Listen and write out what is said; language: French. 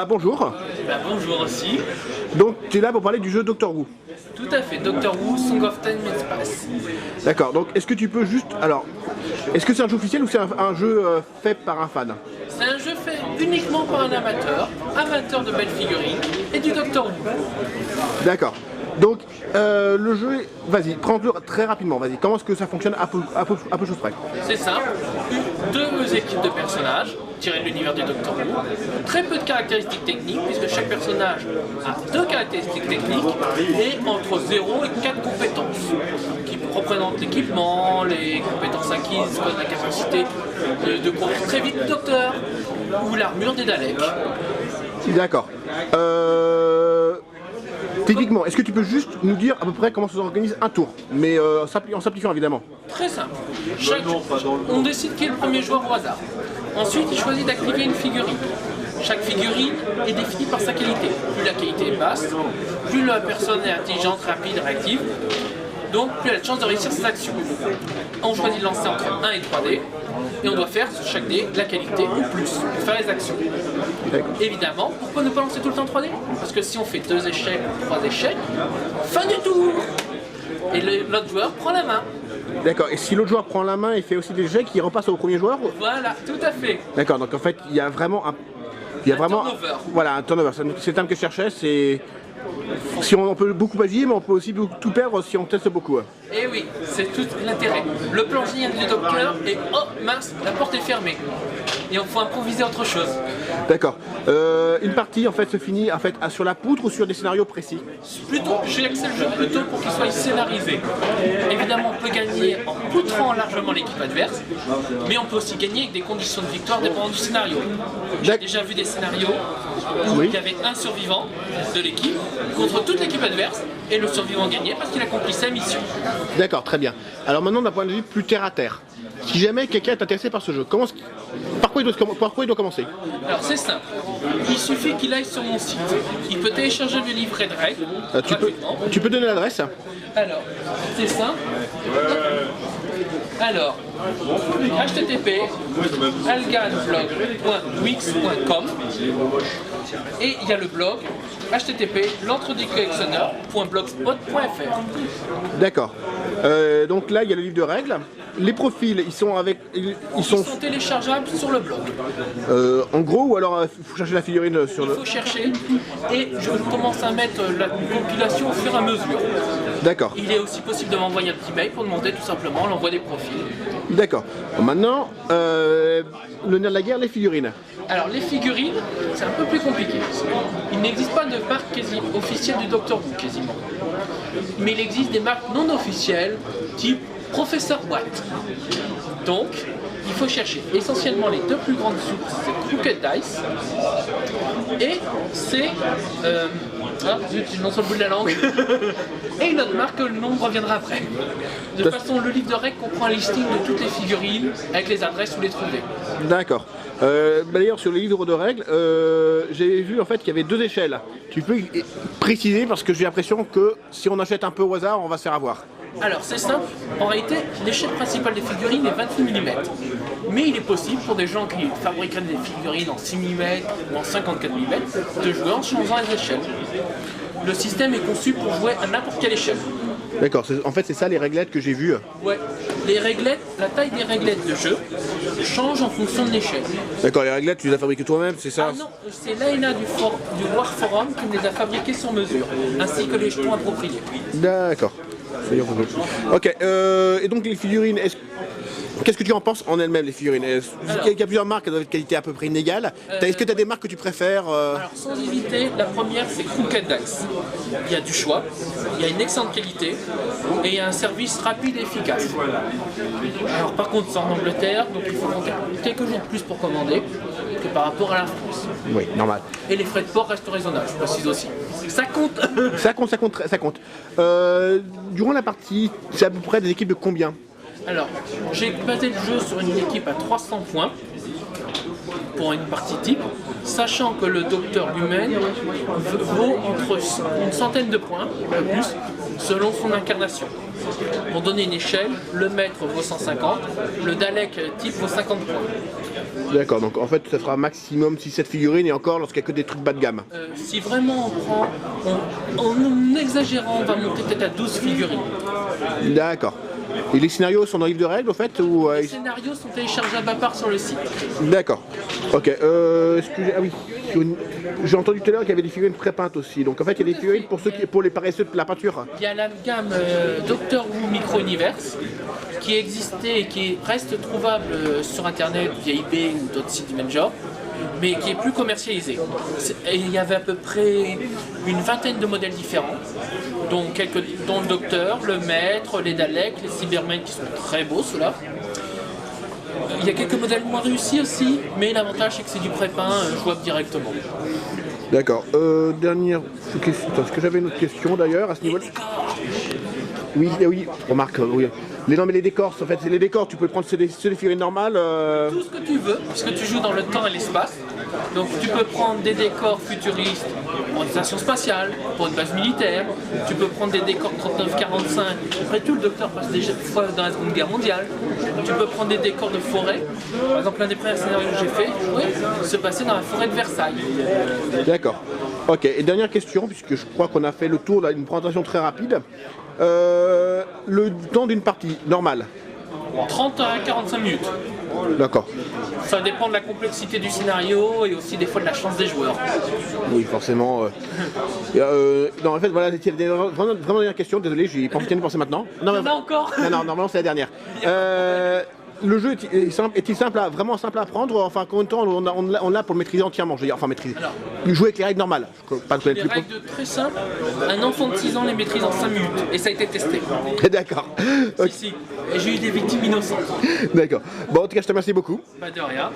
Bonjour. Bonjour aussi. Donc tu es là pour parler du jeu Doctor Who. Tout à fait, Doctor Who, Song of Time and Space. D'accord, donc est-ce que tu peux juste... Alors, est-ce que c'est un jeu officiel ou c'est un jeu fait par un fan? C'est un jeu fait uniquement par un amateur de belles figurines et du Doctor Who. D'accord. Donc le jeu, vas-y, prends-le très rapidement, vas-y. Comment est-ce que ça fonctionne à peu chose près? C'est simple, deux équipes de personnages tirées de l'univers du Doctor Who, très peu de caractéristiques techniques puisque chaque personnage a 2 caractéristiques techniques et entre 0 et 4 compétences qui représentent l'équipement, les compétences acquises comme la capacité de courir très vite du Docteur ou l'armure des Daleks. D'accord. Techniquement, est-ce que tu peux juste nous dire à peu près comment s'organise un tour? Mais en simplifiant évidemment. Très simple. On décide qui est le premier joueur au hasard. Ensuite, il choisit d'activer une figurine. Chaque figurine est définie par sa qualité. Plus la qualité est basse, plus la personne est intelligente, rapide, réactive. Donc, plus elle a de chances de réussir ses actions. On choisit de lancer entre 1 et 3 dés. Et on doit faire sur chaque dé la qualité ou plus pour faire les actions. Évidemment, pourquoi ne pas lancer tout le temps 3 dés? Parce que si on fait 2 échecs ou 3 échecs, fin du tour. Et l'autre joueur prend la main. D'accord, et si l'autre joueur prend la main et fait aussi des jets, il repasse au premier joueur? Voilà, tout à fait. D'accord, donc en fait, il y a vraiment un... turnover. Voilà, un turnover. C'est le terme que je cherchais, c'est... Si on peut beaucoup agir, mais on peut aussi tout perdre si on teste beaucoup. Et oui, c'est tout l'intérêt. Le plan génial du Docteur et oh mince, la porte est fermée. Et on faut improviser autre chose. D'accord. Une partie en fait se finit en fait sur la poutre ou sur des scénarios précis? Plutôt, j'ai axé le jeu plutôt pour qu'il soit scénarisé. Évidemment, on peut gagner en poutrant largement l'équipe adverse, mais on peut aussi gagner avec des conditions de victoire dépendant du scénario. J'ai déjà vu des scénarios où il y avait un survivant de l'équipe contre toute l'équipe adverse et le survivant gagnait parce qu'il accomplit sa mission. D'accord, très bien. Alors maintenant d'un point de vue plus terre à terre, si jamais quelqu'un est intéressé par ce jeu, par quoi il doit commencer? Alors c'est simple, il suffit qu'il aille sur mon site, il peut télécharger le livret de règles tu peux donner l'adresse? Alors, c'est simple. Alors, http alganblog.wix.com et il y a le blog http l'entredecollectionneur.blogspot.fr. D'accord. Donc là il y a le livre de règles. Les profils ils sont téléchargeables sur le blog. En gros, ou alors il faut chercher la figurine sur le... Il faut chercher et je commence à mettre la compilation au fur et à mesure. D'accord. Il est aussi possible de m'envoyer un petit mail pour demander tout simplement l'envoi des profils. D'accord. Maintenant, le nerf de la guerre, les figurines. Alors les figurines, c'est un peu plus compliqué. Il n'existe pas de marque officielle du Doctor Who quasiment. Mais il existe des marques non officielles, type Professeur Watt. Donc, il faut chercher essentiellement les 2 plus grandes soupes, c'est Crooked Dice et c'est... zut, une nom sur le bout de la langue. Et une autre marque, le nom reviendra après. De toute façon, le livre de règles comprend un listing de toutes les figurines avec les adresses où les trouver. D'accord. D'ailleurs, sur le livre de règles, j'ai vu en fait qu'il y avait 2 échelles. Tu peux préciser parce que j'ai l'impression que si on achète un peu au hasard, on va se faire avoir. Alors c'est simple, en réalité l'échelle principale des figurines est 28 mm. Mais il est possible pour des gens qui fabriqueraient des figurines en 6 mm ou en 54 mm de jouer en changeant les échelles. Le système est conçu pour jouer à n'importe quelle échelle. D'accord, en fait c'est ça les réglettes que j'ai vues. Ouais, les réglettes, la taille des réglettes de jeu change en fonction de l'échelle. D'accord, les réglettes tu les as fabriquées toi-même, c'est ça? Ah non, c'est l'AENA du War Forum qui les a fabriquées sur mesure, ainsi que les jetons appropriés. D'accord. Ok, et donc les figurines, qu'est-ce que tu en penses en elles-mêmes, les figurines? Il y a plusieurs marques, elles doivent être de qualité à peu près inégale. Est-ce que tu as des marques que tu préfères? Alors sans hésiter, la première c'est Crooked Dice. Il y a du choix, il y a une excellente qualité et il y a un service rapide et efficace. Alors par contre c'est en Angleterre, donc il faut compter quelques jours de plus pour commander. que par rapport à la France. Oui, normal. Et les frais de port restent raisonnables, je précise aussi. Ça compte. Ça compte. Durant la partie, c'est à peu près des équipes de combien? Alors, j'ai basé le jeu sur une équipe à 300 points pour une partie type, sachant que le docteur lui-même vaut entre une centaine de points, un peu plus, selon son incarnation. Pour donner une échelle, le maître vaut 150, le Dalek type vaut 50 points. D'accord, donc en fait ça sera maximum 6-7 figurines et encore lorsqu'il n'y a que des trucs bas de gamme. Si vraiment on prend, en exagérant, on va monter peut-être à 12 figurines. D'accord. Et les scénarios sont dans le livre de règles au fait ou, Les scénarios sont téléchargeables à part sur le site. D'accord. Ok. Ah oui. J'ai entendu tout à l'heure qu'il y avait des figurines pré-peintes aussi. Donc en fait il y a des figurines pour les paresseux de la peinture. Il y a la gamme Doctor Who Micro Universe qui existait et qui reste trouvable sur internet via eBay ou d'autres sites du même genre, mais qui est plus commercialisé. Et il y avait à peu près une vingtaine de modèles différents, dont le Docteur, le Maître, les Daleks, les Cybermen qui sont très beaux ceux-là. Il y a quelques modèles moins réussis aussi, mais l'avantage c'est que c'est du pré-peint jouable directement. D'accord. Dernière question. Est-ce que j'avais une autre question d'ailleurs à ce niveau-là? Oui, oui, remarque, oui. Non mais les décors, en fait, c'est les décors, tu peux prendre ceux des figurines normales. Tout ce que tu veux, puisque tu joues dans le temps et l'espace. Donc tu peux prendre des décors futuristes pour une station spatiale, pour une base militaire. Tu peux prendre des décors 39-45. Après tout, le docteur passe déjà fois dans la Seconde Guerre mondiale. Tu peux prendre des décors de forêt. Par exemple, l'un des premiers scénarios que j'ai fait, se passait dans la forêt de Versailles. D'accord. Ok, et dernière question, puisque je crois qu'on a fait le tour d'une présentation très rapide. Le temps d'une partie normale? 30 à 45 minutes. D'accord. Ça dépend de la complexité du scénario et aussi des fois de la chance des joueurs. Oui, forcément. Non, en fait, voilà, c'était vraiment dernière question. Désolé, j'ai pas envie de penser maintenant. Non, Il y en a encore. Non, normalement c'est la dernière. Le jeu est-il vraiment simple à apprendre? Enfin, combien de temps on l'a pour le maîtriser entièrement? Je veux dire, enfin maîtriser. Alors, jouer avec les règles normales. Les règles très simples. Un enfant de 6 ans les maîtrise en 5 minutes. Et ça a été testé. D'accord. Okay. Si. Et j'ai eu des victimes innocentes. D'accord. Bon, en tout cas, je te remercie beaucoup. Pas de rien.